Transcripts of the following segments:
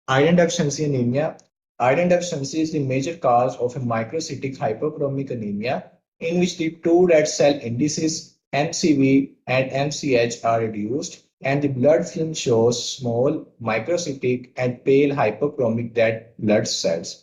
Iron deficiency anemia. Iron deficiency is the major cause of a microcytic hypochromic anemia in which the two red cell indices MCV and MCH are reduced and the blood film shows small microcytic and pale hypochromic red blood cells.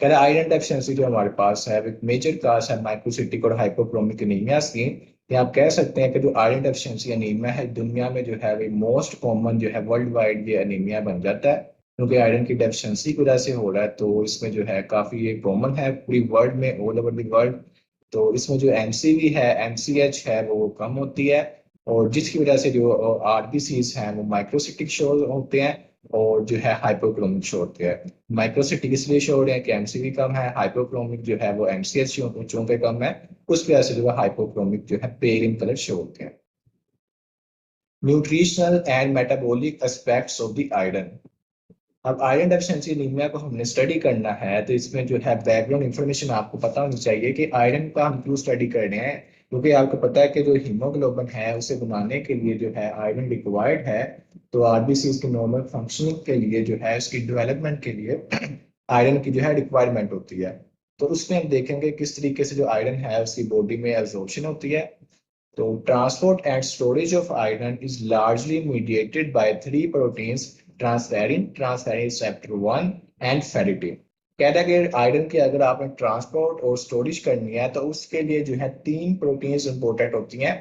कह रहा iron deficiency जो हमारे पास है एक major cause है microcytic और hypochromic anaemia की। ये आप कह सकते हैं कि जो आयरन डेफिशिएंसी एनीमिया है दुनिया में जो है वो मोस्ट कॉमन जो है वर्ल्ड वाइड ये एनीमिया बन जाता है क्योंकि आयरन की डेफिशिएंसी की वजह से हो रहा है। तो इसमें जो है काफी ये कॉमन है पूरी वर्ल्ड में, ऑल ओवर द वर्ल्ड। तो इसमें जो एमसीवी है एमसीएच है वो कम होती है और जिसकी वजह से जो आरबीसीज हैं वो माइक्रोसिटिक शो होते हैं और जो है हाइपोक्रोमिक शो होते हैं। माइक्रोसिटिक इसलिए शो हो रहे हैं कि एमसीवी कम है, हाइपोक्रोमिक जो है वो एमसीएच चूंकि कम है उस वजह से जो है हाइपोक्रोमिक जो है पेल इन कलर शो होते हैं। Nutritional and metabolic aspects of the iron. अब आयरन डेफिशिएंसी एनीमिया को हमने स्टडी करना है तो इसमें जो है बैकग्राउंड इंफॉर्मेशन आपको पता होनी चाहिए कि आयरन का हम क्यों स्टडी कर रहे हैं। क्योंकि आपको पता है कि जो हीमोग्लोबिन है उसे बनाने के लिए जो है आयरन रिक्वायर्ड है। तो आरबीसी की नॉर्मल फंक्शनिंग के लिए जो है उसकी डेवलपमेंट के लिए आयरन की जो है रिक्वायरमेंट होती है। तो उसमें हम देखेंगे किस तरीके से जो आयरन है उसकी बॉडी में एब्जॉर्प्शन होती है। तो transport and storage of iron is largely mediated by three proteins transferrin, transferrin receptor 1 and ferritin. कहता है कि आयरन की अगर आपने ट्रांसपोर्ट और स्टोरेज करनी है तो उसके लिए जो है तीन प्रोटीन्स इंपॉर्टेंट होती हैं।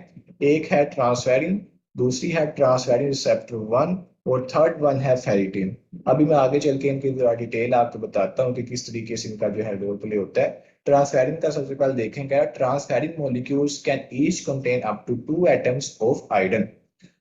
एक है ट्रांसफेरिन, दूसरी है ट्रांसफेरिन रिसेप्टर 1 और थर्ड वन है फेरिटिन। अभी मैं आगे चल के इनकी जरा डिटेल आपको बताता हूँ कि किस तरीके से इनका जो है रोल प्ले होता है। ट्रांसफेरिन का सबसे पहले देखेंगे, transferrin molecules can each contain up to 2 atoms of iron.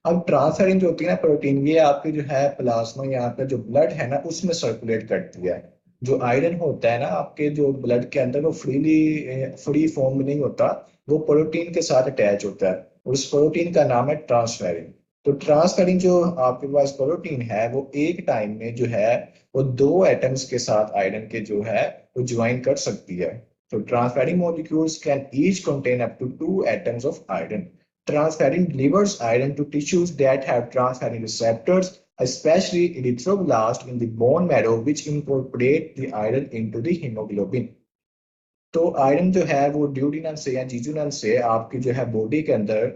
अब ट्रांसफेरिन जो होती है ना प्रोटीन, ये आपके जो है प्लाज्मा या आपका जो ब्लड है ना उसमें सर्कुलेट करती है। जो आयरन होता है ना आपके जो ब्लड के अंदर वो फ्री फॉर्म में नहीं होता, वो प्रोटीन के साथ अटैच होता है और उस प्रोटीन का नाम है ट्रांसफेरिन। तो ट्रांसफेरिन जो आपके पास प्रोटीन है वो एक टाइम में जो है वो 2 एटम्स के साथ आयरन के जो है वो ज्वाइन कर सकती है। तो transferrin molecules can each contain up to 2 atoms of iron. Transferrin delivers iron to tissues that have transferrin receptors, especially erythroblast in the bone marrow, which incorporate the iron into the hemoglobin. तो iron जो है वो duodenum से या जीजुनम से आपकी जो है बॉडी के अंदर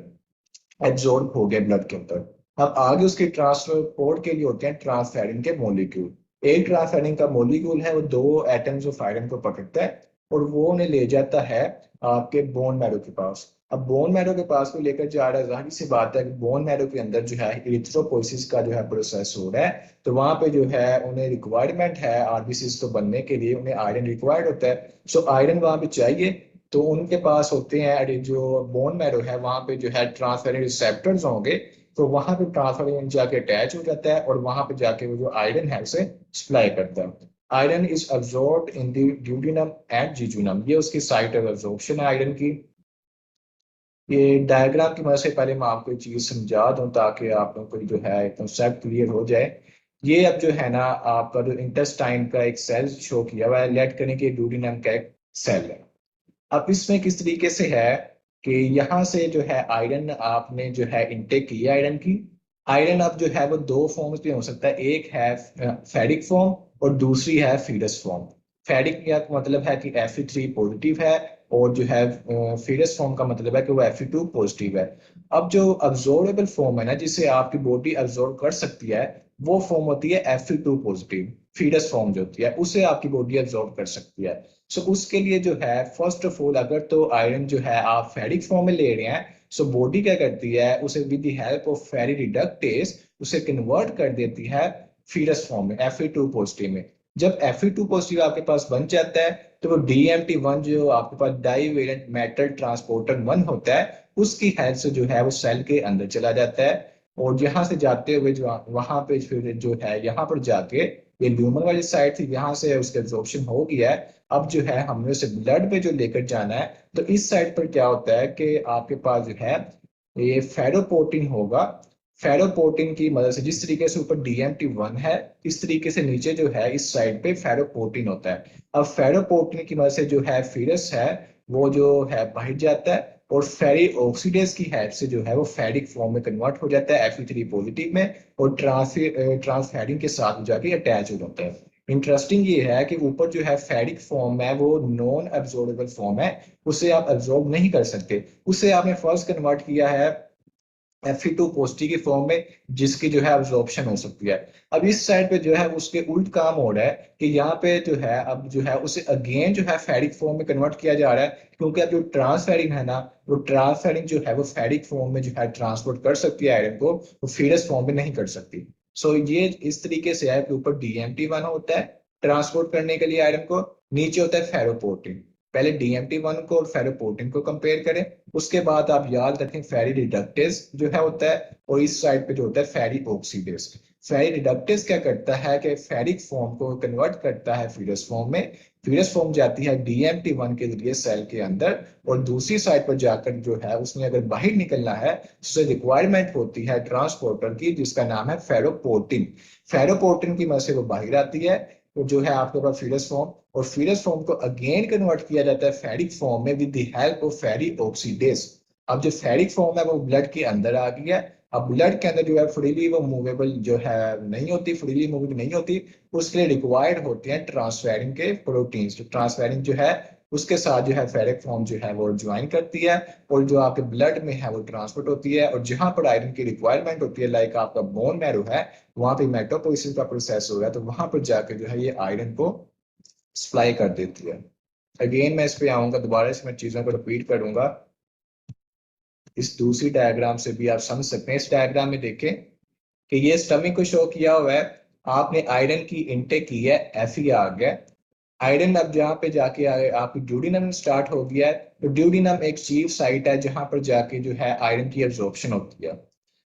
एब्जॉर्ब हो गए ब्लड के अंदर। अब आगे उसके ट्रांसपोर्ट के लिए होते हैं ट्रांसफेरिन के मॉलिक्यूल। एक ट्रांसफेरिन का मॉलिक्यूल है वो 2 एटम्स ऑफ आयरन को पकड़ता है और वो उन्हें ले जाता है आपके बोन मैरो के पास। अब बोन मैरो के पास को लेकर जा रहा है, जाहिर सी बात है कि बोन मैरो के अंदर जो है इरिथ्रोपोइसिस का जो है प्रोसेस हो रहा है। तो वहां पे जो है उन्हें रिक्वायरमेंट है आरबीसीज को बनने के लिए, उन्हें आयरन रिक्वायर्ड होता है। सो आयरन वहां पे चाहिए तो उनके पास होते हैं जो बोन मैरो है वहां पे जो है ट्रांसफेरिन रिसेप्टर्स होंगे। तो वहां पे ट्रांसफेरिन जाके अटैच हो जाता है और वहां पे जाके वो जो आयरन है उसे सप्लाई करता है। Iron is absorbed in the duodenum and jejunum, ये उसकी साइट ऑफ अब्सॉर्प्शन है आयरन की। ये डायग्राम की मदद से पहले मैं आपको एक चीज समझा दूं ताकि आप लोगों को जो है कंसेप्ट क्लियर हो जाए। ये अब जो है ना आपका जो इंटेस्टाइन का एक सेल शो किया हुआ है, लेट करने के ड्यूडिनम का एक सेल है। अब इसमें किस तरीके से है कि यहाँ से जो है आयरन आपने जो है इनटेक की आयरन की। आयरन अब जो है वो 2 फॉर्म्स में हो सकता है, एक है फेरिक फॉर्म और दूसरी है फीडस फॉर्म। फेरिक का मतलब है कि Fe3 पॉजिटिव है और जो है फीडस फॉर्म का मतलब है कि वो Fe2 पॉजिटिव है। अब जो अब्जॉर्बेबल फॉर्म है ना जिसे आपकी बॉडी अब्जॉर्ब कर सकती है वो फॉर्म होती है Fe2 पॉजिटिव। फीडस फॉर्म जो होती है उसे आपकी बॉडी अब्जॉर्ब कर सकती है। सो उसके लिए जो है फर्स्ट ऑफ ऑल अगर तो आयरन जो है आप फेरिक फॉर्म में ले रहे हैं सो बॉडी क्या करती है उसे with the help of ferri reductase उसे कन्वर्ट कर देती है फीडस फॉर्म में Fe2 पॉजिटिव में। जब Fe2 पॉजिटिव आपके पास बन जाता है तो वो DMT1 जो आपके पास डाईवेलेंट मेटल ट्रांसपोर्टर 1 होता है उसकी हेल्प से जो है वो सेल के अंदर चला जाता है और यहाँ से जाते हुए जो वहां पे फिर जो है यहाँ पर जाके ये ल्यूमन वाली साइड थी यहाँ से उसका एब्जॉर्प्शन हो गया है। अब जो है हमने उसे ब्लड पे जो लेकर जाना है तो इस साइड पर क्या होता है कि आपके पास जो है ये फेरोपोर्टिन होगा। फेरोपोर्टिन की मदद से जिस तरीके से ऊपर DMT1 है इस तरीके से नीचे जो है इस साइड पे फेरोपोर्टिन होता है। अब फेरोपोर्टिन की मदद से जो है फीरस है वो जो है बाहर जाता है और फेरी ऑक्सीडेज की हेल्प से जो है वो फेरिक फॉर्म में कन्वर्ट हो जाता है Fe3 पॉजिटिव में, और ट्रांसफेरिन के साथ जाके अटैच हो जाता है। इंटरेस्टिंग ये है कि ऊपर जो है फेरिक फॉर्म है वो नॉन एब्जॉर्बेबल फॉर्म है, उसे आप एब्जॉर्ब नहीं कर सकते। उसे आपने फर्स्ट कन्वर्ट किया है Fe2 पॉजिटिव की फॉर्म में, जिसकी जो है अब्जॉर्प्शन हो सकती है। अब इस साइड पे जो है उसके उल्ट काम हो रहा है कि यहाँ पे जो है अब जो है उसे अगेन जो है फेरिक फॉर्म में कन्वर्ट किया जा रहा है, क्योंकि अब जो ट्रांसफेरिन है ना, वो ट्रांसफेरिन जो है वो फेरिक फॉर्म में जो है ट्रांसपोर्ट कर सकती है आयरन को, वो फीरस फॉर्म में नहीं कर सकती। सो ये इस तरीके से है कि ऊपर DMT1 होता है ट्रांसपोर्ट करने के लिए आयरन को, नीचे होता है फेरोपोर्टिन। पहले DMT1 को और फेरोपोर्टिन को कंपेयर करें, उसके बाद आप याद रखें फेरी रिडक्टेज जो है होता है, और इस साइड पे जो होता है फेरी ऑक्सीडेज। फेरी रिडक्टेज क्या करता है कि फेरिक फॉर्म को कन्वर्ट करता है फीरस फॉर्म में। फीरस फॉर्म जाती है DMT1 के जरिए सेल के अंदर, और दूसरी साइड पर जाकर जो है उसने अगर बाहर निकलना है तो उसे रिक्वायरमेंट होती है ट्रांसपोर्टर की, जिसका नाम है फेरोपोर्टिन। फेरोपोर्टिन की मदद से वो बाहर आती है, तो जो है आपके पास फीरस फॉर्म, और फीरस फॉर्म को अगेन कन्वर्ट किया जाता है फेरिक फॉर्म में with the help of ferri oxidase. अब जो फेरिक फॉर्म है वो ब्लड के अंदर आ गया है। अब ब्लड के अंदर जो है फ्रीली वो मूवेबल जो है नहीं होती, फ्रीली मूविंग नहीं होती, उसके लिए रिक्वायर्ड होते हैं ट्रांसफेरिन के प्रोटीन्स। जो ट्रांसफेरिन जो है उसके साथ जो है फेरिक फॉर्म जो है वो ज्वाइन करती है, और जो आपके ब्लड में है वो ट्रांसपोर्ट होती है, और जहां पर आयरन की रिक्वायरमेंट होती है लाइक आपका बोन मैरो है, वहां पे मेट्रोपोइसिस का प्रोसेस हो रहा है, तो वहां पर जाकर जो है ये आयरन को सप्लाई कर देती है। अगेन मैं इस पे आऊंगा, दोबारा से मैं चीजों को रिपीट करूंगा। इस दूसरी डायग्राम से भी आप समझ सकते हैं। इस डायग्राम में देखें कि ये स्टमिक को शो किया हुआ है, आपने आयरन की इनटेक की है, Fe आ गया। आयरन अब जहाँ पे जाके आपकी ड्यूडिनम स्टार्ट हो गया है, तो ड्यूडिनम एक चीफ साइट है जहां पर जाके जो है आयरन की एब्जॉर्प्शन होती है।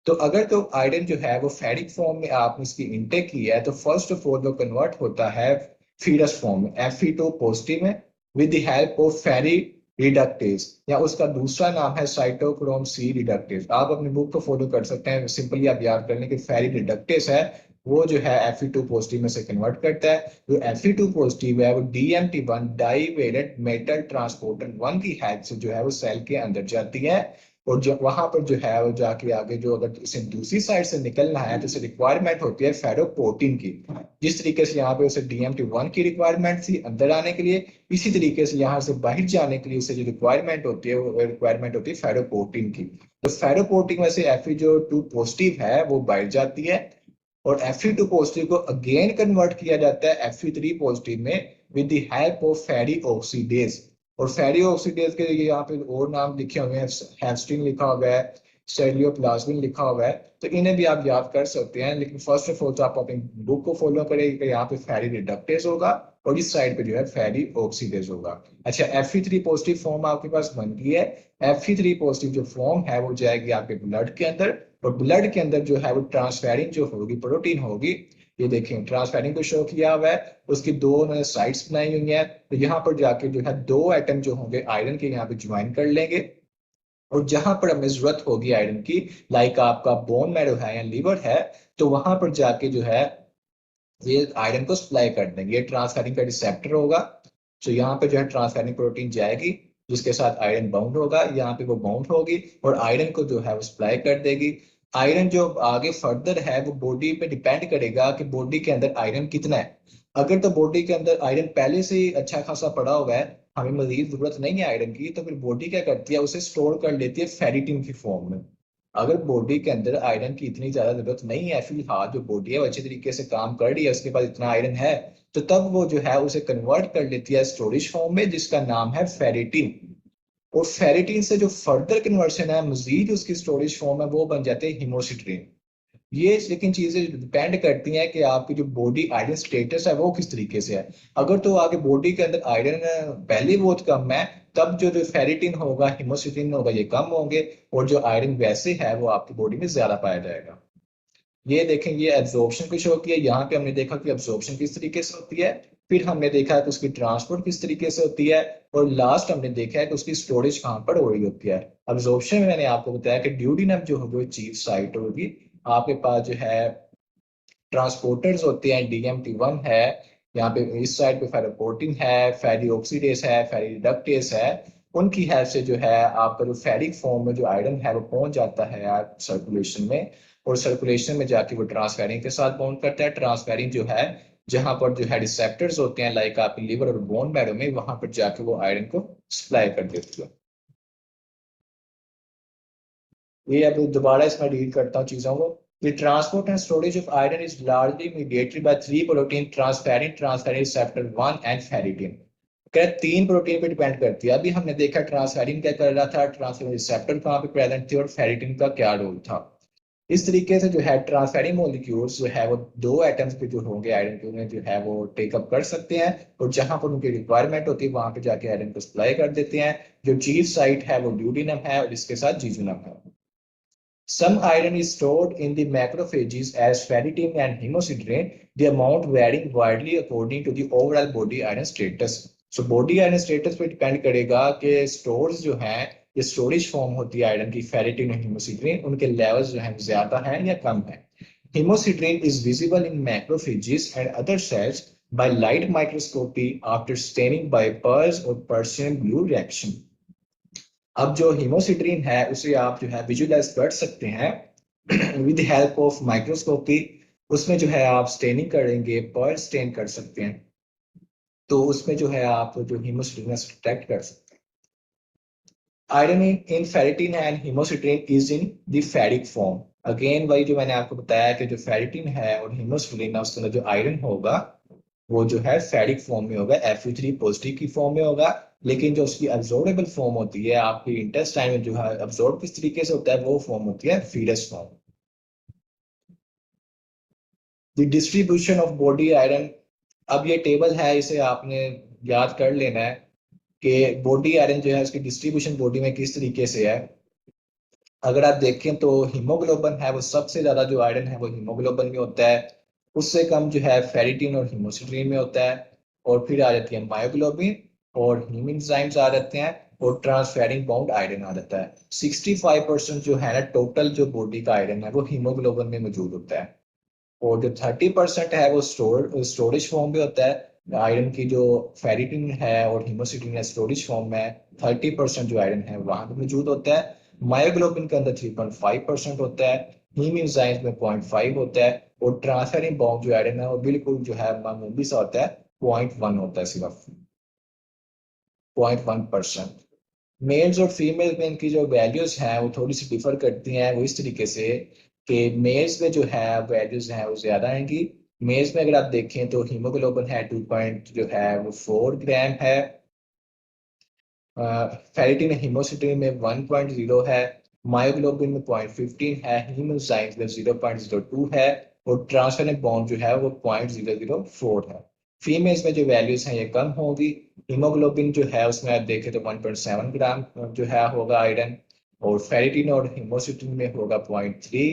तो अगर तो आयरन जो है वो फेरिक फॉर्म में आपने इसकी इनटेक की है, तो फर्स्ट ऑफ ऑल वो कन्वर्ट होता है फीरस फॉर्म में Fe2 पॉजिटिव में with the help of ferri reductase, या उसका दूसरा नाम है साइटोक्रोम C रिडक्टेज। आप अपनी बुक को फॉलो कर सकते हैं, सिंपली आप याद कर लें कि फेरी रिडक्टेज है वो जो है Fe2 पॉजिटिव में से कन्वर्ट करता है। जो Fe2 पॉजिटिव है वो DMT1 डाईवेलेंट मेटल ट्रांसपोर्टर 1 की हेल्प से जो है वो सेल के अंदर जाती है, और जो वहां पर जो है वो जाके आगे जो अगर इसे दूसरी साइड से निकलना है तो उसे रिक्वायरमेंट होती है फेरोपोर्टिन की। जिस तरीके से यहाँ पे उसे DMT1 की रिक्वायरमेंट थी अंदर आने के लिए, इसी तरीके से यहाँ से बाहर जाने के लिए उसे जो रिक्वायरमेंट होती है वो रिक्वायरमेंट होती है फेरोपोर्टिन की। तो फेरोपोर्टिन में से Fe2 पॉजिटिव है वो बाहर जाती है, और Fe2 पॉजिटिव को अगेन कन्वर्ट किया जाता है Fe3 पॉजिटिव में with the help of ferri oxidase. और फेरी ऑक्सीडेज के लिए यहाँ पे और नाम लिखे हुए हैं, हेस्टिन लिखा हुआ है, स्टेरियोप्लाज्मिन लिखा हुआ है, तो इन्हें भी आप याद कर सकते हैं। लेकिन फर्स्ट ऑफ ऑल तो आप अपनी बुक को फॉलो करें कि यहाँ पे फेरी रिडक्टेज होगा, और इस साइड पे जो है फेरी ऑक्सीडेज होगा। अच्छा, Fe3 पॉजिटिव फॉर्म आपके पास बन गई है। Fe3 पॉजिटिव जो फॉर्म है वो जाएगी आपके ब्लड के अंदर, और ब्लड के अंदर जो है वो ट्रांसफेरिन जो होगी प्रोटीन होगी। ये देखें ट्रांसफेरिन को शो किया हुआ है, उसकी दो उन्होंने साइड्स बनाई हुई हैं, तो यहाँ पर जाके जो है दो एटम जो होंगे आयरन के यहाँ पे ज्वाइन कर लेंगे, और जहां पर हमें जरूरत होगी आयरन की, लाइक आपका बोन मैरो है या लीवर है, तो वहां पर जाके जो है ये आयरन को सप्लाई कर देंगे। ये ट्रांसफेरिन का रिसेप्टर होगा, तो यहाँ पे जो है ट्रांसफेरिन प्रोटीन जाएगी जिसके साथ आयरन बाउंड होगा, यहाँ पे वो बाउंड होगी और आयरन को जो है वो सप्लाई कर देगी। आयरन जो आगे फर्दर है वो बॉडी पे डिपेंड करेगा कि बॉडी के अंदर आयरन कितना है। अगर तो बॉडी के अंदर आयरन पहले से ही अच्छा खासा पड़ा हुआ है, हमें मजीद जरूरत नहीं है आयरन की, तो फिर बॉडी क्या करती है उसे स्टोर कर लेती है फेरिटिन की फॉर्म में। अगर बॉडी के अंदर आयरन की इतनी ज्यादा जरूरत नहीं है, फिलहाल जो बॉडी है वो अच्छे तरीके से काम कर रही है, उसके पास इतना आयरन है, तो तब वो जो है उसे कन्वर्ट कर लेती है स्टोरेज फॉर्म में जिसका नाम है फेरिटिन। और फेरिटिन से जो फर्दर कन्वर्शन है मजीद उसकी स्टोरेज फॉर्म है वो बन जाते हैं हिमोसिट्रीन। ये लेकिन चीजें डिपेंड करती हैं कि आपकी जो बॉडी आयरन स्टेटस है वो किस तरीके से है। अगर तो आगे बॉडी के अंदर आयरन पहले बहुत कम है, तब जो जो फेरिटिन होगा हिमोसिटिन होगा ये कम होंगे, और जो आयरन वैसे है वो आपकी बॉडी में ज्यादा पाया जाएगा। ये देखें ये एब्जॉर्प्शन कुछ होती है, यहाँ पे हमने देखा कि एब्जॉर्प्शन किस तरीके से होती है, फिर हमने देखा है कि उसकी ट्रांसपोर्ट किस तरीके से होती है, और लास्ट हमने देखा है कि उसकी स्टोरेज कहाँ पर हो रही होती है। एब्जॉर्प्शन में मैंने आपको बताया कि ड्यूडिनम जो होगी चीफ साइट होगी, आपके पास जो है ट्रांसपोर्टर्स होते हैं, DMT1 है, यहाँ पे इस साइड पे फेरोपोर्टिन है, फेरी ऑक्सीडेज है, फेरी रिडक्टेज है, उनकी हेल्प से जो है आपका जो फेरिक फॉर्म में जो आयरन है वो पहुंच जाता है यार सर्कुलेशन में, और सर्कुलेशन में जाके वो ट्रांसफेरिन के साथ बॉन्ड करता है। ट्रांसफेरिन जो है जहां पर जो है रिसेप्टर्स होते हैं लाइक आपके लिवर और बोन मैरो में, वहां पर जाके वो आयरन को सप्लाई कर देती है। ये अब दोबारा इसमें रीड करता हूँ चीजों को। The transport and storage of iron is largely mediated by three protein: transferrin, transferrin receptor 1 and ferritin। क्या तीन प्रोटीन पे डिपेंड करती है। अभी हमने देखा ट्रांसफेरिन क्या कर रहा था, ट्रांसफेरिन रिसेप्टर कहाँ पे प्रेजेंट थे और फेरिटिन का क्या रोल था। इस तरीके से जो है ट्रांसफेरिन मॉलिक्यूल्स जो है वो दो एटम्स पे जो होंगे आयरन के, उन्हें जो है वो टेकअप कर सकते हैं, और जहां पर उनकी रिक्वायरमेंट होती है वहां पे जाके आयरन को सप्लाई कर देते हैं। जो चीफ साइट है वो ड्यूडिनम है और इसके साथ जीजुनम है। Some iron is stored in the macrophages as ferritin and hemosiderin, the amount varying widely according to the overall body iron status. So body iron status पे डिपेंड करेगा कि स्टोर्स जो हैं, ये स्टोरेज फॉर्म होती है आयरन की ferritin और हेमोसिड्रिन, उनके लेवल्स जो हैं ज्यादा हैं या कम हैं। Hemosiderin is visible in macrophages and other cells by light microscopy after staining by Peirce or Persian blue reaction। अब जो हीमोसिट्रीन है उसे आप जो है विजुलाइज कर सकते हैं विद हेल्प ऑफ माइक्रोस्कोपी। उसमें जो है आप स्टेनिंग करेंगे, पर स्टेन कर सकते हैं, तो उसमें जो है आप जो हीमोसिट्रीन डिटेक्ट कर सकते हैं। Iron in ferritin and hemosiderin is in the ferric form. Again वही जो मैंने आपको बताया कि जो फेरिटिन है और हीमोसिट्रीन है उसके अंदर जो आयरन होगा वो जो है फेरिक फॉर्म में होगा, Fe3 पॉजिटिव की फॉर्म में होगा। लेकिन जो उसकी अब्जॉर्बेबल फॉर्म होती है आपकी इंटेस्टाइन में जो है अब्जॉर्ब किस तरीके से होता है, वो फॉर्म होती है फीडस form. The distribution of body iron. अब ये टेबल है, इसे आपने याद कर लेना है कि बॉडी आयरन जो है उसकी डिस्ट्रीब्यूशन बॉडी में किस तरीके से है। अगर आप देखें तो हीमोग्लोबिन है वो सबसे ज्यादा जो आयरन है वो हीमोग्लोबिन में होता है, उससे कम जो है फेरिटिन और हीमोसिट्रीन में होता है, और फिर आ जाती है मायोग्लोबिन और हीमोएंजाइम्स आ जाते हैं, और ट्रांसफेरिन बाउंड आयरन आ जाता है। 65% जो है ना टोटल जो बॉडी का आयरन है वो हीमोग्लोबिन में मौजूद होता है, और जो 30% है वो स्टोरेज फॉर्म में होता है आयरन की। जो फेरिटिन है और हीमोसिटिन है स्टोरेज फॉर्म में 30% जो आयरन है वहां पे मौजूद होता है। मायोग्लोबिन के अंदर 3.5% होता है, हीम एंजाइम्स में 0.5 होता है, और ट्रांसफेरिन बॉन्ड जो आयरन है वो बिल्कुल जो है मामूली सा होता है, 0.1 होता है, सिर्फ 0.1%। मेल्स और फीमेल्स में इनकी जो वैल्यूज हैं वो थोड़ी सी डिफर करती हैं, वो इस तरीके से कि मेल्स में जो है वैल्यूज हैं वो ज्यादा आएंगी। मेल्स में अगर आप देखें तो हीमोग्लोबिन है 2 पॉइंट जो है वो 4 ग्राम है, फेरिटिन हीमोसिटिन में 1.0 है, मायोग्लोबिन में 0.15 है, हीमोसाइंस में 0.02 है, और ट्रांसफेरिन बॉन्ड जो है वो 0.004 है। फीमेल्स में जो वैल्यूज हैं ये कम होगी। हीमोग्लोबिन जो है उसमें आप देखें तो 1.7 ग्राम जो है होगा आयरन, और फेरिटिन और हीमोसिटिन में होगा 0.3,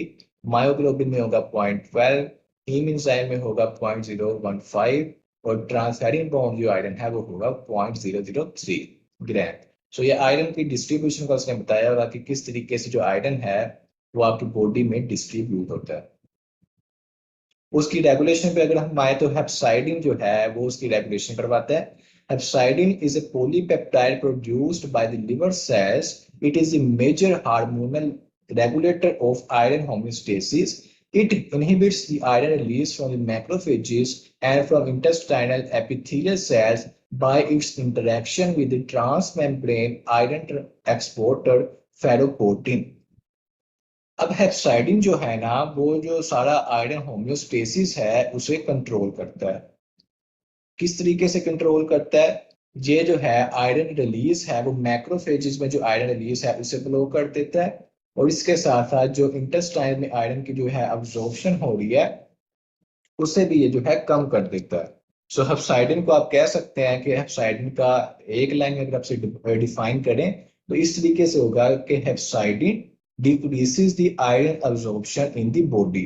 मायोग्लोबिन में होगा 0.12, हीम एंजाइम में होगा 0.015, और ट्रांसफेरिन बॉन्ड जो आयरन है वो होगा 0.003 ग्राम। सो ये आयरन की डिस्ट्रीब्यूशन का उसने बताया होगा कि किस तरीके से जो आयरन है वो आपकी बॉडी में डिस्ट्रीब्यूट होता है। उसकी रेगुलेशन पे अगर हम आए तो हेप्साइडिन जो है वो उसकी रेगुलेशन करवाता है। Hepcidin is a polypeptide produced by the liver cells. It is the major hormonal regulator of iron homeostasis. It inhibits the iron release from the macrophages and from intestinal epithelial cells by its interaction with the transmembrane iron exporter ferroportin। अब हेप्साइडिन जो है ना वो जो सारा iron homeostasis है उसे control करता है। किस तरीके से कंट्रोल करता है, ये जो है आयरन रिलीज है वो मैक्रोफेजेस में जो आयरन रिलीज है उसे ब्लो कर देता है, और इसके साथ साथ जो इंटेस्टाइन में आयरन की जो है अब्जॉर्प्शन हो रही है उसे भी ये जो है कम कर देता है। सो हेप्साइडिन को आप कह सकते हैं कि हेप्साइडिन का एक लाइन में अगर आपसे डिफाइन करें तो इस तरीके से होगा कि hepcidin decreases the iron absorption in the body.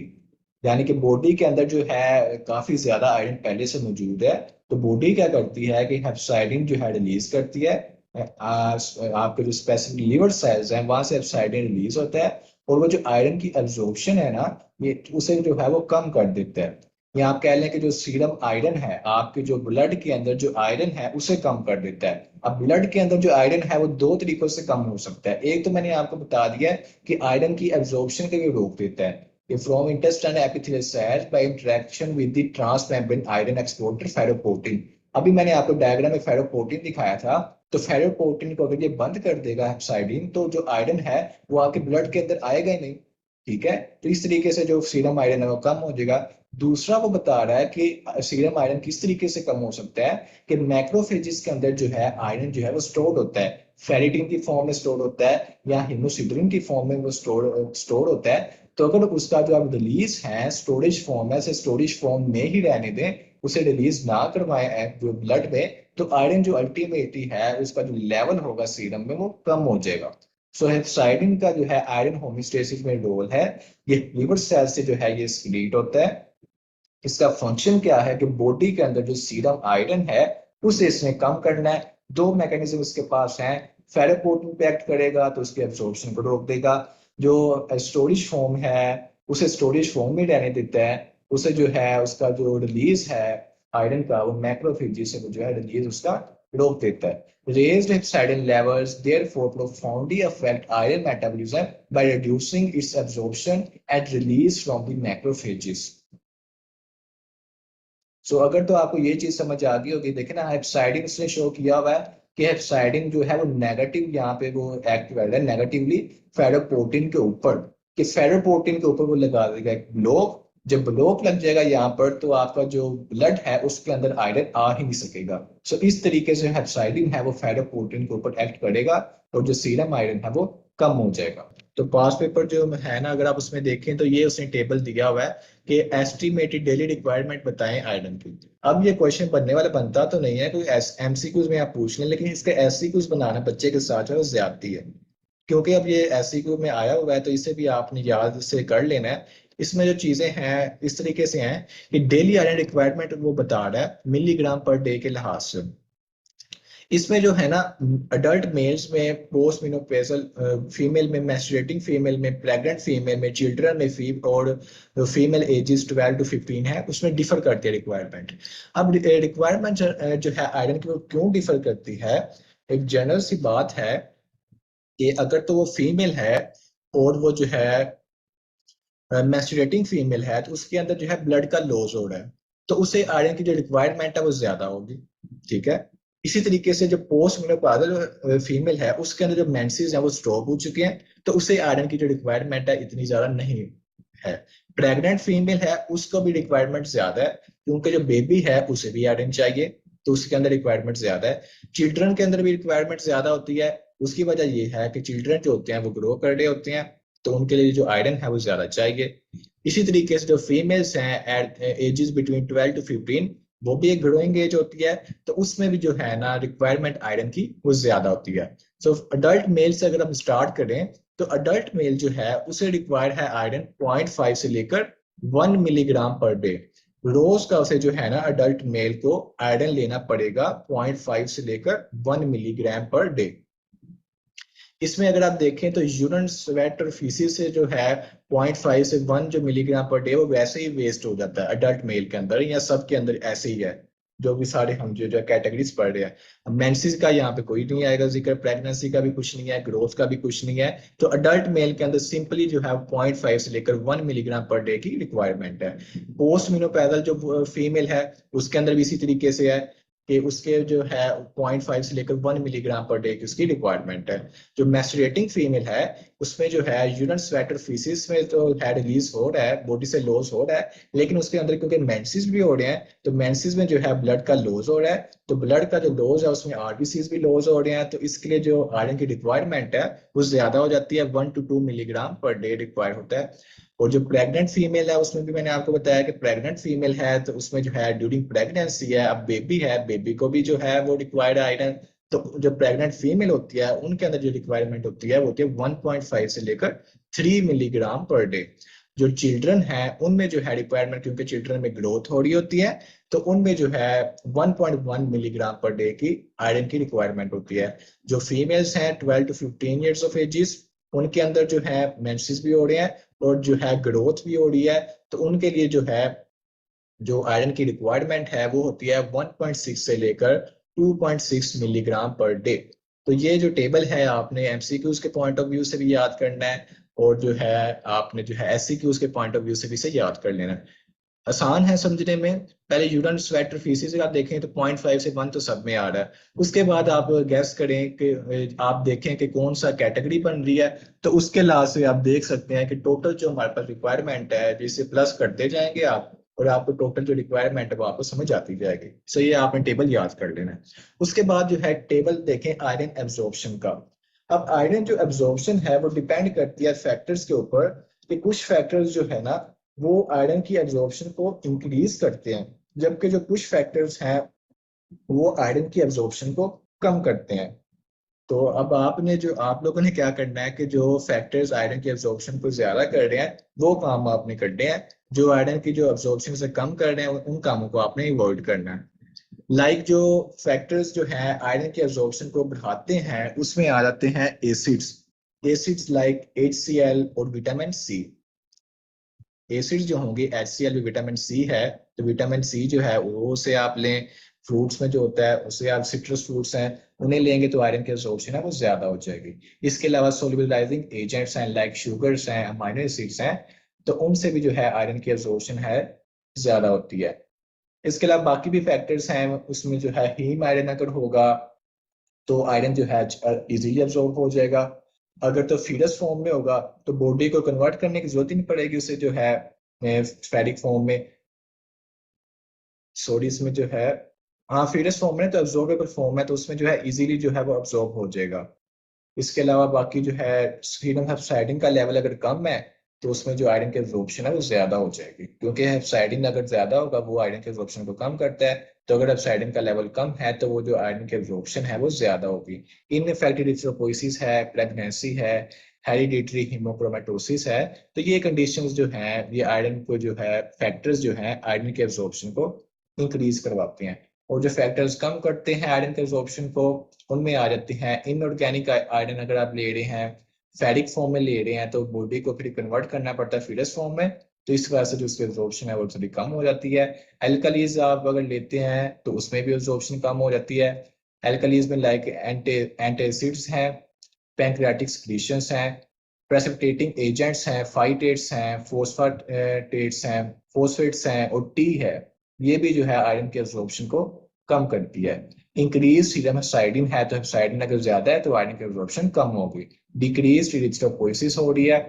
यानी कि बॉडी के अंदर जो है काफी ज्यादा आयरन पहले से मौजूद है, तो बॉडी क्या करती है कि हेप्साइडिन जो है रिलीज करती है। आपके जो स्पेसिफिक लिवर सेल्स हैं वहां से हेप्साइडिन रिलीज होता है, और वो जो आयरन की एब्जॉर्प्शन है ना ये उसे जो है वो कम कर देता है। या आप कह लें कि जो सीरम आयरन है आपके जो ब्लड के अंदर जो आयरन है उसे कम कर देता है। अब ब्लड के अंदर जो आयरन है वो दो तरीकों से कम हो सकता है। एक तो मैंने आपको बता दिया है कि आयरन की एब्जॉर्प्शन को भी रोक देता है कि from intestine epithelial cells by interaction with the transmembrane iron exporter ferroportin. अभी मैंने आपको डायग्राम में फेरोपोर्टिन दिखाया था, तो फेरोपोर्टिन को अगर ये बंद कर देगा हेप्साइडिन, तो जो आयरन है वो आपके ब्लड के अंदर आएगा ही नहीं। ठीक है, तो इस तरीके से जो सीरम आयरन है वो कम हो जाएगा। दूसरा वो बता रहा है कि सीरम आयरन किस तरीके से कम हो सकता है कि मैक्रोफेजिस के अंदर जो है आयरन जो है वो स्टोर होता है, फेरिटिन की फॉर्म में स्टोर होता है या हिमोसिड्रिन की फॉर्म में वो स्टोर होता है। तो अगर उसका जो आप रिलीज है स्टोरेज फॉर्म है, स्टोरेज फॉर्म में ही रहने दें, उसे रिलीज ना करवाए जो ब्लड में, तो आयरन जो अल्टीमेटली है उसका जो लेवल होगा सीरम में वो कम हो जाएगा। सो हेप्साइडिन का जो है आयरन होमियोस्टेसिस में रोल है। ये लिवर सेल से जो है ये सीक्रेट होता है। इसका फंक्शन क्या है कि बॉडी के अंदर जो सीरम आयरन है उसे इसने कम करना है। दो मैकेनिज्म इसके पास हैं। फेरोपोर्टिन पे एक्ट करेगा तो उसके एब्जॉर्प्शन को रोक देगा। जो स्टोरेज फॉर्म है उसे स्टोरेज फॉर्म में रहने देता है। उसे जो है उसका जो रिलीज है आयरन का वो मैक्रोफेजी से वो जो है रिलीज उसका रोक देता है। Raised hepcidin levels therefore profoundly affect iron metabolism by reducing its absorption and release from the macrophages. सो अगर तो आपको ये चीज समझ आ गई होगी, देखे ना हेप्साइडिन इसने शो किया हुआ है कि हेप्साइडिन जो है वो नेगेटिव यहाँ पे वो एक्ट कर रहा है नेगेटिवली फेरोपोर्टिन के ऊपर, कि फेरोपोर्टिन के ऊपर वो लगा देगा एक ब्लॉक। जब ब्लॉक लग जाएगा यहाँ पर तो आपका जो ब्लड है उसके अंदर आयरन आ ही नहीं सकेगा। सो इस तरीके से हेप्साइडिन है वो फेरोपोर्टिन के ऊपर एक्ट करेगा और जो सीरम आयरन है वो कम हो जाएगा। तो पास पेपर जो है ना, अगर आप उसमें देखें तो ये उसने टेबल दिया हुआ है कि एस्टिमेटेड डेली रिक्वायरमेंट बताएं आयरन की। अब ये क्वेश्चन बनने वाला बनता तो नहीं है, कोई एमसीक्यूज में आप पूछ लें, लेकिन इसके एससीक्यूज बनाना बच्चे के साथ जो है ज्यादती है, क्योंकि अब ये एससीक्यू में आया हुआ है तो इसे भी आपने याद से कर लेना है। इसमें जो चीजें हैं इस तरीके से हैं कि डेली आयरन रिक्वायरमेंट वो बता रहा है मिलीग्राम पर डे के लिहाज से। इसमें जो है ना अडल्ट मेल्स में, पोस्ट मेनोपॉजल फीमेल में, मेंस्ट्रुएटिंग फीमेल में, प्रेग्नेंट फीमेल में, चिल्ड्रन में और फीमेल एजेस 12 to 15 है, उसमें डिफर करती है रिक्वायरमेंट। अब रिक्वायरमेंट जो है आयरन की वो क्यों डिफर करती है, एक जनरल सी बात है कि अगर तो वो फीमेल है और वो जो है मेंस्ट्रुएटिंग फीमेल है तो उसके अंदर जो है ब्लड का लॉस हो रहा है, तो उसे आयरन की जो रिक्वायरमेंट है वो ज्यादा होगी। ठीक है, इसी तरीके से जो पोस्ट मेनोपॉजल फीमेल है उसके अंदर जो मेंसेस है वो स्टॉप हो चुके हैं, तो उसे आयरन की जो रिक्वायरमेंट है इतनी ज्यादा नहीं है। प्रेग्नेंट फीमेल है उसको भी रिक्वायरमेंट ज्यादा है क्योंकि जो बेबी है उसे भी आयरन चाहिए, तो उसके अंदर रिक्वायरमेंट ज्यादा है। चिल्ड्रन के अंदर भी रिक्वायरमेंट ज्यादा होती है। उसकी वजह यह है कि चिल्ड्रन जो होते हैं वो ग्रो कर रहे होते हैं, तो उनके लिए जो आयरन है वो ज्यादा चाहिए। इसी तरीके से जो फीमेल्स हैं एट एजेस बिटवीन 12 to 15, वो भी एक ग्रोइंग एज होती है, तो उसमें भी जो है ना रिक्वायरमेंट आयरन की वो ज्यादा होती है। सो अडल्ट मेल से अगर हम स्टार्ट करें तो अडल्ट मेल जो है उसे रिक्वायर है आयरन 0.5 से लेकर 1 मिलीग्राम पर डे। रोज का उसे जो है ना अडल्ट मेल को आयरन लेना पड़ेगा 0.5 से लेकर 1 मिलीग्राम पर डे। इसमें अगर आप देखें तो यूरिन स्वेट और फीसिस से जो है 0.5 से 1 जो मिलीग्राम पर डे वो वैसे ही वेस्ट हो जाता है अडल्ट मेल के अंदर, या सब के अंदर ऐसे ही है जो भी सारे हम जो कैटेगरीज पढ़ रहे हैं। मेंसेस का यहाँ पे कोई नहीं आएगा जिक्र, प्रेगनेंसी का भी कुछ नहीं है, ग्रोथ का भी कुछ नहीं है। तो अडल्ट मेल के अंदर सिंपली जो है 0.5 से लेकर 1 मिलीग्राम पर डे की रिक्वायरमेंट है। पोस्ट मेनोपॉजल जो फीमेल है उसके अंदर भी इसी तरीके से है कि उसके जो है 0.5 से लेकर 1 मिलीग्राम पर डे की उसकी रिक्वायरमेंट है। जो मैस्टरेटिंग फीमेल है उसमें जो है यूरिन स्वेट और फीसिस में तो है रिलीज हो रहा है, बॉडी से लॉस हो रहा है, लेकिन उसके अंदर क्योंकि मेंसेस भी हो रहे हैं तो मेंसेस में जो है ब्लड का लॉस हो रहा है, तो ब्लड का जो लॉस है उसमें आरबीसीज भी लॉस हो रहे हैं, तो इसके लिए जो आयरन की रिक्वायरमेंट है वो ज्यादा हो जाती है, 1 to 2 milligram per day require होता है। और जो प्रेग्नेंट फीमेल है उसमें भी मैंने आपको बताया कि प्रेग्नेंट फीमेल है तो उसमें जो है ड्यूरिंग प्रेगनेंसी है, अब बेबी है, बेबी को भी जो है वो रिक्वायर्ड आयरन। तो जो प्रेग्नेंट फीमेल होती है उनके अंदर जो रिक्वायरमेंट होती है वो होती है 1.5 से लेकर 3 मिलीग्राम पर डे। जो चिल्ड्रन है उनमें जो है रिक्वायरमेंट, क्योंकि चिल्ड्रन में ग्रोथ हो रही होती है, तो उनमें जो है 1.1 मिलीग्राम पर डे की आयरन की रिक्वायरमेंट होती है। जो फीमेल्स हैं 12 to 15 ईयर्स ऑफ एजिस, उनके अंदर जो है मेंसेस भी हो रहे हैं और जो है ग्रोथ भी हो रही है, तो उनके लिए जो है जो आयरन की रिक्वायरमेंट है वो होती है 1.6 से लेकर 2.6 मिलीग्राम पर डे। तो ये जो टेबल है आपने एमसीक्यूज के पॉइंट ऑफ व्यू से भी याद करना है, और जो है आपने जो है एससीक्यूज के पॉइंट ऑफ व्यू से भी इसे याद कर लेना है। आसान है समझने में। पहले यूरिन स्वेट और फीसिस आप देखें तो 0.5 से 1 तो सब में आ रहा है। उसके बाद आप गैस करें कि आप देखें कि कौन सा कैटेगरी बन रही है, तो उसके लिहाज से आप देख सकते हैं कि टोटल जो हमारे पास रिक्वायरमेंट है जिसे प्लस करते जाएंगे आप, और आपको टोटल जो रिक्वायरमेंट है वो आपको समझ आती जाएगी। सो ये आपने टेबल याद कर लेना है। उसके बाद जो है टेबल देखें आयरन एब्जॉर्प्शन का। अब आयरन जो एब्जॉर्प्शन है वो डिपेंड करती है फैक्टर्स के ऊपर, कि कुछ फैक्टर्स जो है ना वो आयरन की एब्जॉर्प्शन को इंक्रीज करते हैं, जबकि जो कुछ फैक्टर्स हैं वो आयरन की एब्जॉर्प्शन को कम करते हैं। तो अब आपने जो आप लोगों ने क्या करना है कि जो फैक्टर्स आयरन की एब्जॉर्प्शन को ज्यादा कर रहे हैं वो काम आपने करने हैं, जो आयरन की जो एब्जॉर्प्शन से कम कर रहे हैं उन कामों को आपने अवॉइड करना है। जो फैक्टर्स जो है आयरन की एब्जॉर्प्शन को बढ़ाते हैं उसमें आ जाते हैं एसिड्स। एसिड्स लाइक HCl और विटामिन सी। एसिड्स जो होंगे HCl भी विटामिन सी है, तो विटामिन सी जो है वो से आप लें। फ्रूट्स में जो होता है उससे आप सिट्रस फ्रूट्स हैं उन्हें लेंगे तो आयरन की एब्जॉर्प्शन है वो ज्यादा हो जाएगी। इसके अलावा सोल्युबलाइजिंग एजेंट्स हैं लाइक शुगर्स हैं अमाइनो एसिड्स हैं, तो उनसे भी जो है आयरन की एब्जॉर्प्शन है ज्यादा होती है। इसके अलावा बाकी भी फैक्टर्स हैं, उसमें जो है हीम आयरन अगर होगा तो आयरन जो है इजीली एब्जॉर्ब हो जाएगा। अगर तो फीडस फॉर्म में होगा तो बॉडी को कन्वर्ट करने की जरूरत ही नहीं पड़ेगी उसे जो है फेरिक फॉर्म में। सॉरी इसमें जो है, हाँ फीडस फॉर्म में तो एब्जॉर्बेबल फॉर्म है तो उसमें जो है इजीली जो है वो एब्जॉर्ब हो जाएगा। इसके अलावा बाकी जो है सीरम हेप्साइडिन का लेवल अगर कम है तो उसमें जो आयरन की एब्जॉर्प्शन है वो ज्यादा हो जाएगी, क्योंकि हेप्साइडिन अगर ज्यादा होगा वो आयरन के एब्जॉर्प्शन को कम करता है। तो अगर हेप्साइडिन का लेवल कम है तो वो जो आयरन की एब्जॉर्प्शन है वो ज्यादा होगी। इनफेक्टेड इरिथ्रोपोइसिस है, प्रेगनेंसी है, हेरिडिटरी हीमोक्रोमेटोसिस है, तो ये कंडीशंस जो हैं ये आयरन को जो है फैक्टर्स जो हैं आयरन के एब्जॉर्प्शन को इंक्रीज करवाते हैं। और जो फैक्टर्स कम करते हैं आयरन के एब्जॉर्प्शन को उनमें आ जाते हैं इनऑर्गेनिक आयरन। अगर आप ले रहे हैं फेरिक फॉर्म में ले रहे हैं तो बॉडी को फिर कन्वर्ट करना पड़ता है फीडस फॉर्म में, तो इस वजह से जो उसकी एब्जॉर्प्शन है वो थोड़ी कम हो जाती है। एल्कलीज आप अगर लेते हैं तो उसमें भी एब्जॉर्प्शन कम हो जाती है। एल्कलीज में लाइक एंटासिड्स हैं, पैंक्रियाटिक सिक्रीशंस हैं, प्रेसिपिटेटिंग एजेंट्स हैं, फाइटेट्स हैं, फोस्फेट्स हैं, फोस्फेट्स हैं और टी है। ये भी जो है आयरन के एब्जॉर्प्शन को कम करती है। इंक्रीज सीरम हेप्साइडिन है तो हेप्साइडिन अगर ज्यादा है तो आयरन की एब्जॉर्प्शन कम होगी। डिक्रीज इरिथ्रोपोइसिस हो रही है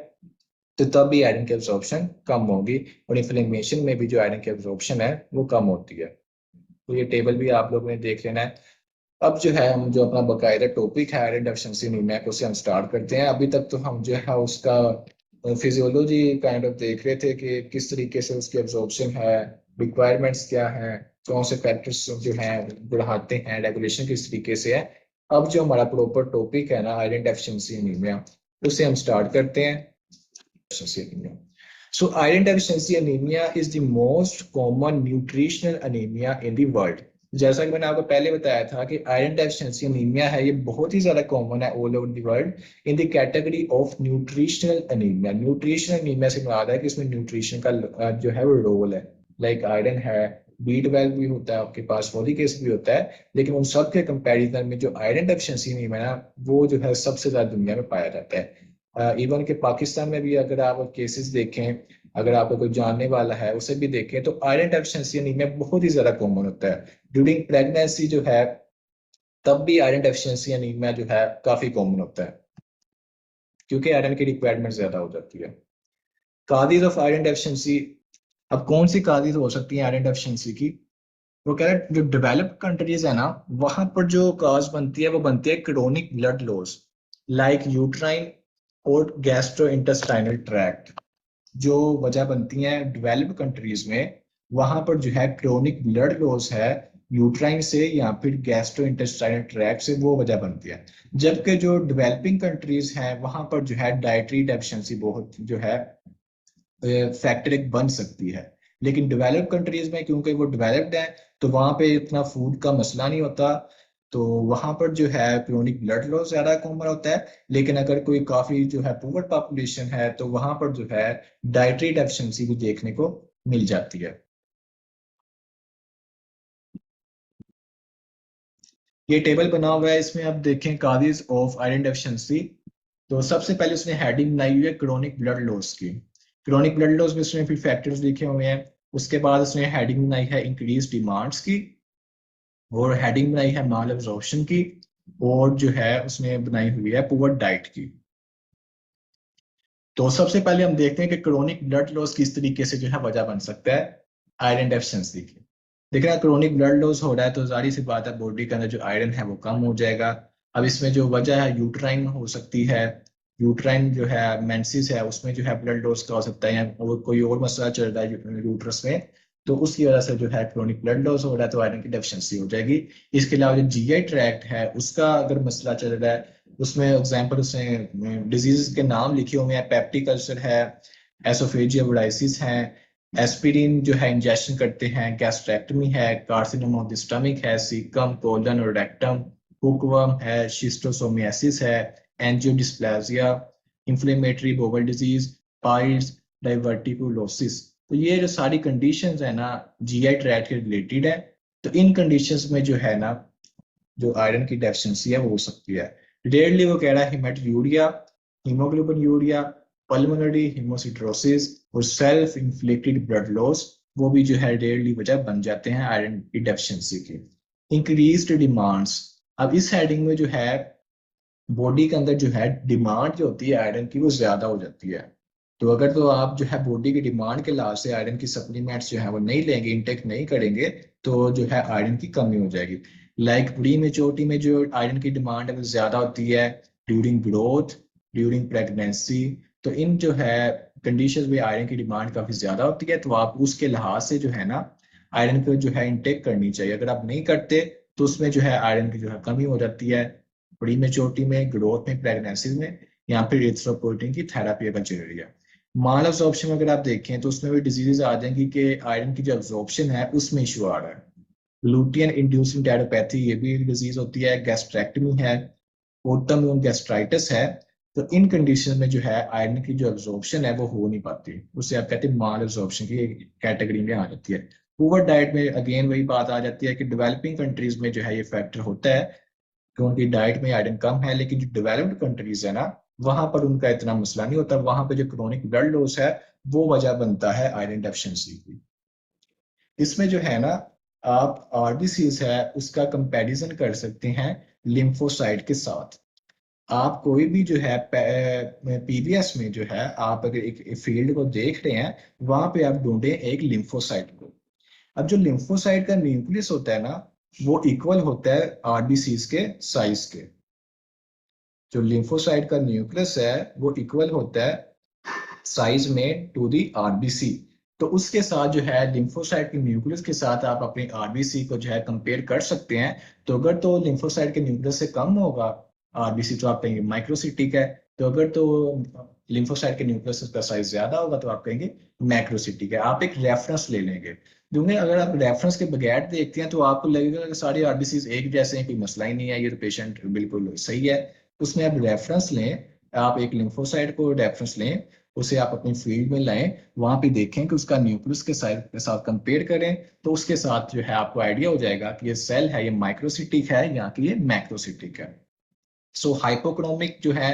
तो तब भी आयरन की एब्जॉर्प्शन कम होगी। और इन्फ्लेमेशन में भी जो आयरन की एब्जॉर्प्शन है वो कम होती है। तो ये टेबल भी आप लोगों ने देख लेना है। अब जो है हम जो अपना बकायदा टॉपिक है आयरन डेफिशिएंसी एनीमिया को उसे हम स्टार्ट करते हैं। अभी तक तो हम जो है उसका फिजियोलॉजी काइंड ऑफ देख रहे थे कि किस तरीके से उसकी एब्जॉर्प्शन है, रिक्वायरमेंट्स क्या है, कौन से फैक्टर्स जो हैं बढ़ाते हैं, रेगुलेशन किस तरीके से है। अब जो हमारा प्रॉपर टॉपिक है ना आयरन डेफिशिएंसी एनीमिया, उसे हम स्टार्ट करते हैं। So iron deficiency anemia is the most common nutritional anemia in the world. जैसा कि मैंने आपको पहले बताया था कि आयरन डेफिशिएंसी अनीमिया है ये बहुत ही ज्यादा कॉमन है all over the world in the category of nutritional anaemia. Nutritional anaemia से मुराद है कि इसमें न्यूट्रिशन का जो है वो रोल है। लाइक आयरन है, B12 भी होता है आपके पास, फॉलिक एसिड भी होता है, लेकिन उन सब के कंपैरिजन में जो आयरन डेफिशिएंसी अनीमिया है ना वो जो है सबसे ज्यादा दुनिया में पाया जाता है। इवन के पाकिस्तान में भी अगर आप केसेस देखें, अगर आपको कोई जानने वाला है उसे भी देखें, तो आयरन डेफिशिएंसी अनीमिया बहुत ही ज्यादा कॉमन होता है। ड्यूरिंग प्रेगनेंसी जो है तब भी आयरन डेफिशिएंसी अनीमिया जो है काफी कॉमन होता है, क्योंकि आयरन की रिक्वायरमेंट ज्यादा हो जाती है। Causes of iron deficiency. अब कौन सी काजेज हो सकती है आयरन डेफिशिएंसी की? वो कह रहे हैं जो डेवलप्ड कंट्रीज है ना वहां पर जो काज बनती है वो बनती है chronic blood loss like uterine और गैस्ट्रो इंटेस्टाइनल ट्रैक्ट। जो वजह बनती है डेवलप्ड कंट्रीज में वहां पर जो है क्रोनिक ब्लड लॉस है यूट्राइन से या फिर गैस्ट्रो इंटेस्टाइनल ट्रैक्ट से, वो वजह बनती है। जबकि जो डेवलपिंग कंट्रीज हैं वहां पर जो है डाइटरी डेफिशिएंसी बहुत जो है फैक्टर एक बन सकती है। लेकिन डेवलप्ड कंट्रीज में क्योंकि वो डेवलप्ड है तो वहां पे इतना फूड का मसला नहीं होता, तो वहां पर जो है क्रोनिक ब्लड लॉस ज्यादा कॉमन होता है। लेकिन अगर कोई काफी जो है पुअर पॉपुलेशन है तो वहां पर जो है डाइटरी डेफिशिएंसी भी देखने को मिल जाती है। ये टेबल बना हुआ है, इसमें आप देखें काजेज ऑफ आयरन डेफिशिएंसी। तो सबसे पहले उसने हेडिंग बनाई हुई है क्रोनिक ब्लड लॉस की। क्रोनिक ब्लड लॉस में उसने फिर फैक्टर्स लिखे हुए हैं। उसके बाद उसने हेडिंग बनाई है इंक्रीज डिमांड्स की, और हेडिंग बनाई है माल एब्जॉर्प्शन की, और जो है उसने बनाई हुई है पुअर डाइट की। तो सबसे पहले हम देखते हैं कि क्रोनिक ब्लड लॉस किस तरीके से जो है वजह बन सकता है आयरन डेफिशिएंसी की। देखना क्रोनिक ब्लड लॉस हो रहा है तो जाहिर सी बात है बॉडी के अंदर जो आयरन है वो कम हो जाएगा। अब इसमें जो वजह है यूट्राइन हो सकती है, यूट्राइन जो है मेंसिस है उसमें जो है ब्लड लॉस का हो सकता है, या और कोई और मसला चल रहा है यूट्रस में, तो उसकी वजह से जो है क्रोनिक ब्लड लॉस हो रहा है तो आयरन की डेफिशिएंसी हो जाएगी। इसके अलावा जो जीआई ट्रैक्ट है उसका अगर मसला चल रहा है, उसमें एग्जाम्पल उसमें डिजीज के नाम लिखे हुए हैं, पेप्टिक अल्सर है, एसोफेजिया वोडाइसिस है, एस्पिरिन जो है इंजेक्शन करते हैं, गैस्ट्रेक्टमी है, कार्सिनोमा ऑफ द स्टमक है, सीकम कोलन और रेक्टम, हुकवर्म है, शिस्टोसोमियासिस है, एंजियोडिस्प्लाजिया, इंफ्लेमेटरी बोवल डिजीज, पाइल्स, डाइवर्टिकुलोसिस। तो ये जो सारी कंडीशंस है ना जीआई ट्रैक्ट के रिलेटेड है। तो इन कंडीशंस में जो है ना जो आयरन की डेफिशिएंसी है वो हो सकती है। रेयरली वो कह रहा है हिमेटूरिया, हीमोग्लोबिन यूरिया, पल्मोनरी हिमोसिट्रोसिस और सेल्फ इन्फ्लिक्टेड ब्लड लॉस, वो भी जो है रेयरली वजह बन जाते हैं आयरन की डेफिशिएंसी की। इंक्रीज्ड डिमांड्स, अब इस हेडिंग में जो है बॉडी के अंदर जो है डिमांड जो होती है आयरन की वो ज्यादा हो जाती है। तो अगर तो आप जो है बॉडी की डिमांड के लिहाज से आयरन की सप्लीमेंट्स जो है वो नहीं लेंगे, इंटेक नहीं करेंगे, तो जो है आयरन की कमी हो जाएगी। लाइक प्री मेच्योरिटी में जो आयरन की डिमांड है वो ज्यादा होती है, ड्यूरिंग ग्रोथ, ड्यूरिंग प्रेगनेंसी। तो इन जो है कंडीशन में आयरन की डिमांड काफी ज्यादा होती है, तो आप उसके लिहाज से जो है ना आयरन को जो है इंटेक करनी चाहिए। अगर आप नहीं करते तो उसमें जो है आयरन की जो है कमी हो जाती है, प्री मेच्योरिटी में, ग्रोथ में, प्रेगनेंसी में, या फिर इरिथ्रोपोइटिन की थेरापी अगर चल रही है। माल अब्जॉर्प्शन अगर आप देखें तो उसमें भी डिजीजेज आ जाएंगी कि आयरन की जो अब्जॉर्प्शन है उसमें इशू आ रहा है। ग्लूटियन इंड्यूसिंग टैरोपैथी ये भी एक डिजीज होती है, गैस्ट्रेक्टमी है, ऑटोइम्यून गैस्ट्राइटिस है। तो इन कंडीशन में जो है आयरन की जो अब्जॉर्प्शन है वो हो नहीं पाती, उससे आप कहते हैं माल अब्जॉर्प्शन की कैटेगरी में आ जाती है। पुअर डाइट में अगेन वही बात आ जाती है कि डेवलपिंग कंट्रीज में जो है ये फैक्टर होता है, क्योंकि डाइट में आयरन कम है। लेकिन जो डेवलप्ड कंट्रीज है ना वहां पर उनका इतना मसला नहीं होता, वहां पर जो क्रोनिक ब्लड लॉस है वो वजह बनता है आयरन डेफिशिएंसी की। इसमें जो है ना आप आरबीसीज है उसका कंपैरिजन कर सकते हैं लिम्फोसाइट के साथ। आप कोई भी जो है पीबीएस में जो है आप अगर एक फील्ड को देख रहे हैं, वहां पे आप ढूंढें एक लिम्फोसाइट को। अब जो लिम्फोसाइट का न्यूक्लियस होता है ना वो इक्वल होता है आरबीसीज के साइज के। जो लिम्फोसाइट का न्यूक्लियस है वो इक्वल होता है साइज में टू दी आरबीसी। तो उसके साथ जो है लिम्फोसाइट के न्यूक्लियस के साथ आप अपनी आरबीसी को जो है कंपेयर कर सकते हैं। तो अगर तो लिम्फोसाइट के न्यूक्लियस से कम होगा आरबीसी तो आप कहेंगे माइक्रोसिटिक है। तो अगर तो लिम्फोसाइट के न्यूक्लियस का साइज ज्यादा होगा तो आप कहेंगे मैक्रोसिटिक है। आप एक रेफरेंस ले लेंगे, क्योंकि अगर आप रेफरेंस के बगैर देखते हैं तो आपको लगेगा कि सारे आरबीसी एक जैसे हैं, कोई मसला ही नहीं है, ये तो पेशेंट बिल्कुल सही है। उसमें आप रेफरेंस लें, आप एक लिम्फोसाइट को रेफरेंस लें, उसे आप अपनी फील्ड में लाएं, वहां पे देखें कि उसका न्यूक्लियस के साइज के साथ कंपेयर करें, तो उसके साथ जो है आपको आइडिया हो जाएगा कि ये सेल है ये माइक्रोसिटिक है या कि ये मैक्रोसिटिक है। सो हाइपोक्रोमिक जो है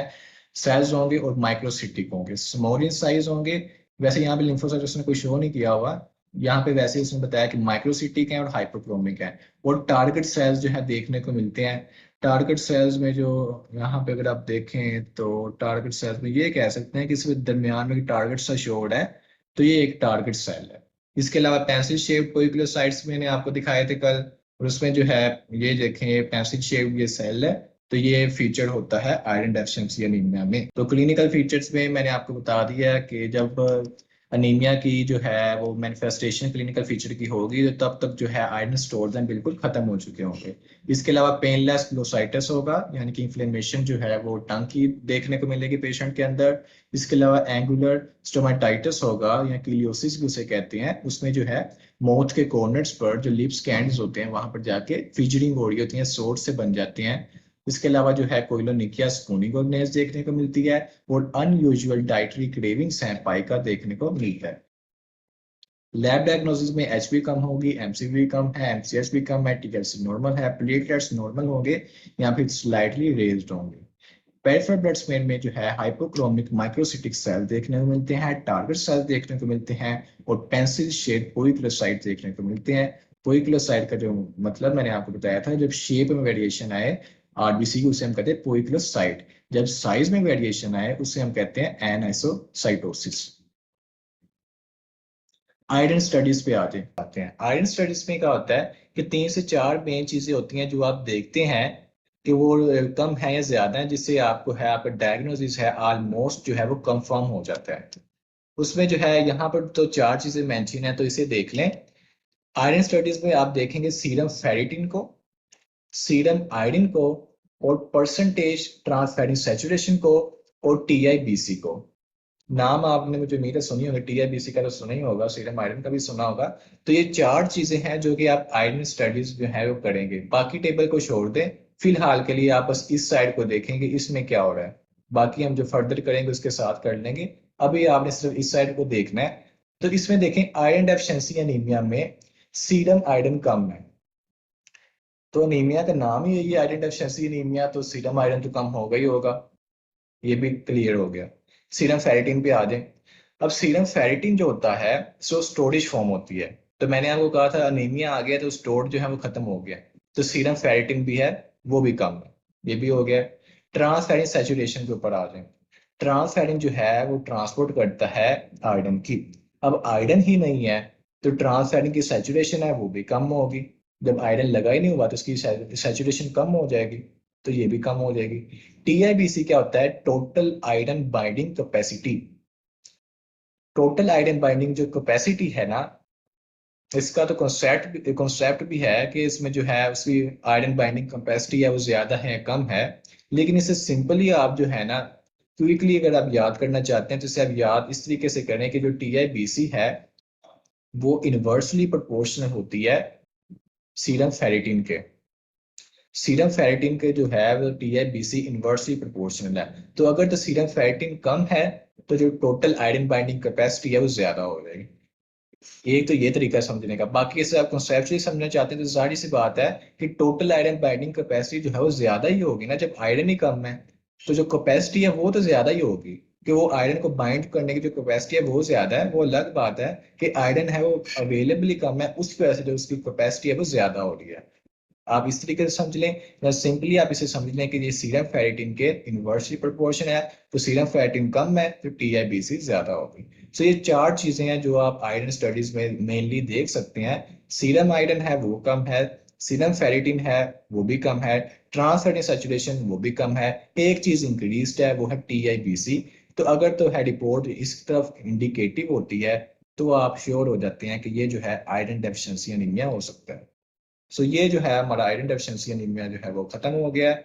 सेल्स होंगे और माइक्रोसिटिक होंगे, स्मॉल इन साइज होंगे। वैसे यहाँ पे लिम्फोसाइट उसने कोई शो नहीं किया हुआ, यहाँ पे वैसे उसने बताया कि माइक्रोसिटिक है और हाइपोक्रोमिक है। और टारगेट सेल्स जो है देखने को मिलते हैं। टारगेट सेल्स में जो यहाँ पे अगर आप देखें तो टारगेट सेल्स में ये कह सकते हैं कि इसमें दरमियान में टारगेट सा शोड है, तो ये एक टारगेट सेल है। इसके अलावा पेंसिल शेप्ड कोइक्लोसाइट्स मैंने आपको दिखाए थे कल, और उसमें जो है ये देखें पेंसिल शेप्ड ये सेल है। तो ये फीचर होता है आयरन डेफिशिएंसी एनीमिया में। तो क्लिनिकल फीचर्स में मैंने आपको बता दिया कि जब अनीमिया की जो है वो मैनिफेस्टेशन क्लिनिकल फीचर की होगी तो तब तक जो है आयरन स्टोर्स हैं बिल्कुल खत्म हो चुके होंगे। इसके अलावा पेनलेस ग्लोसाइटिस होगा, यानी कि इन्फ्लेमेशन जो है वो टंग की देखने को मिलेगी पेशेंट के अंदर। इसके अलावा एंगुलर स्टोमेटाइटिस होगा या किलियोसिस भी उसे कहते हैं, उसमें जो है माउथ के कॉर्नर्स पर जो लिप्स कैंड्स होते हैं वहां पर जाके फिजरिंग हो रही होती है, सोर से बन जाते हैं। इसके अलावा जो है कोइलोनिकिया स्पूनिगोगनेस देखने को मिलती है, और अनयूजुअल डाइटरी क्रेविंग्स हैं पाइका देखने को मिलता है। लैब डायग्नोसिस में एचबी कम होगी, एमसीवी कम है, एमसीएच भी कम है, टीएलसी नॉर्मल है, प्लेटलेट्स नॉर्मल होंगे या फिर स्लाइटली रेज्ड होंगे। पेरिफेरल ब्लड स्मेन में जो है हाइपोक्रोमिक माइक्रोसिटिक सेल देखने को मिलते हैं, टारगेट सेल देखने को मिलते हैं और पेंसिल शेप पोइक्लोसाइट देखने को मिलते हैं। पोइक्लोसाइट का जो मतलब मैंने आपको बताया था, जब शेप में वेरिएशन आए आरबीसी की, उसे हम कहते हैं पोइक्लोसाइट। जब साइज में वेरिएशन आए उसे हम कहते हैं एनआइसोसाइटोसिस। आयरन स्टडीज पे आते हैं। आयरन स्टडीज में क्या होता है कि 3 से 4 मेन चीजें होती हैं जो आप देखते हैं कि वो कम है या ज्यादा है, जिससे आपको है आपका डायग्नोसिस है ऑलमोस्ट जो है वो कंफर्म हो जाता है। उसमें जो है यहाँ पर तो 4 चीजें मेंशन है, तो इसे देख लें। आयरन स्टडीज में आप देखेंगे सीरम फेरिटिन को, सीरम आयरन को, और परसेंटेज ट्रांसफेरिन सेचुरेशन को, और टीआईबीसी को। नाम आपने मुझे उम्मीद है सुनी होगी, टीआईबीसी का तो सुना ही होगा, सीरम आयरन का भी सुना होगा। तो ये 4 चीजें हैं जो कि आप आयरन स्टडीज जो है वो करेंगे। बाकी टेबल को छोड़ दें, फिलहाल के लिए आप बस इस साइड को देखेंगे इसमें क्या हो रहा है। बाकी हम जो फर्दर करेंगे उसके साथ कर लेंगे। अभी आपने सिर्फ इस साइड को देखना है। तो इसमें देखें आयरन डेफिशिएंसी एनीमिया में सीरम आयरन कम है। तो एनीमिया का नाम ही यही आयरन डेफिशिएंसी एनीमिया, तो सीरम आयरन तो कम होगा ही होगा। ये भी क्लियर हो गया। सीरम फेरिटिन पे आ जाए। अब सीरम फेरिटिन जो होता है सो स्टोरेज फॉर्म होती है। तो मैंने आपको कहा था अनीमिया आ गया तो स्टोर जो है वो खत्म हो गया। तो सीरम फेरिटिन भी है, वो भी कम है। ये भी हो गया। ट्रांसफेरिन सेचुरेशन के ऊपर आ जाए। ट्रांसफेरिन जो है वो ट्रांसपोर्ट करता है आयरन की। अब आयरन ही नहीं है तो ट्रांसफेरिन की सेचुरेशन है वो भी कम होगी। जब आयरन लगा ही नहीं हुआ तो उसकी सेचुरेशन कम हो जाएगी, तो ये भी कम हो जाएगी। टीआईबीसी क्या होता है? Total iron binding capacity. Total iron binding जो कैपेसिटी है ना, इसका तो कॉन्सेप्ट भी है कि इसमें जो है उसकी आयरन बाइंडिंग कैपेसिटी है वो ज्यादा है कम है। लेकिन इसे सिंपली आप जो है ना क्विकली अगर आप याद करना चाहते हैं तो इसे आप याद इस तरीके से करें कि जो टीआईबीसी है वो इनवर्सली प्रोपोर्शनल होती है सीरम फेरिटिन के। सीरम फेरिटिन के जो है वो टीआईबीसी इनवर्सली प्रोपोर्शनल है। तो अगर तो सीरम फेरिटिन कम है तो जो टोटल आयरन बाइंडिंग कैपेसिटी है वो ज्यादा हो जाएगी। एक तो ये तरीका है समझने का। बाकी इसे आप कॉन्सेप्चुअली समझना चाहते हैं तो जाहिर सी बात है कि टोटल आयरन बाइंडिंग कैपेसिटी जो है वो ज्यादा ही होगी ना। जब आयरन ही कम है तो जो कैपेसिटी है वो तो ज्यादा ही होगी, कि वो आयरन को बाइंड करने की जो कैपेसिटी है वो ज्यादा है। वो अलग बात है कि आयरन है वो अवेलेबली कम है, उसकी वजह से जो उसकी कैपेसिटी है वो ज्यादा हो रही है। आप इस तरीके से समझ लें, या सिंपली आप इसे समझ लें कि ये सीरम फेरिटिन के इनवर्सली प्रोपोर्शन है। तो सीरम फेरिटिन कम है तो टीआईबीसी ज्यादा होगी। सो ये 4 चीजें हैं जो आप आयरन स्टडीज में मेनली देख सकते हैं। सीरम आयरन है वो कम है, सीरम फेरिटिन है वो भी कम है, ट्रांसफेरिन सैचुरेशन वो भी कम है। एक चीज इंक्रीज है वो है टीआईबीसी। तो अगर तो है रिपोर्ट इस तरफ इंडिकेटिव होती है तो आप श्योर हो जाते हैं कि ये जो है आयरन डेफिशिएंसी एनीमिया हो सकता है। सो ये जो है हमारा आयरन डेफिशिएंसी एनीमिया जो है वो खत्म हो गया है।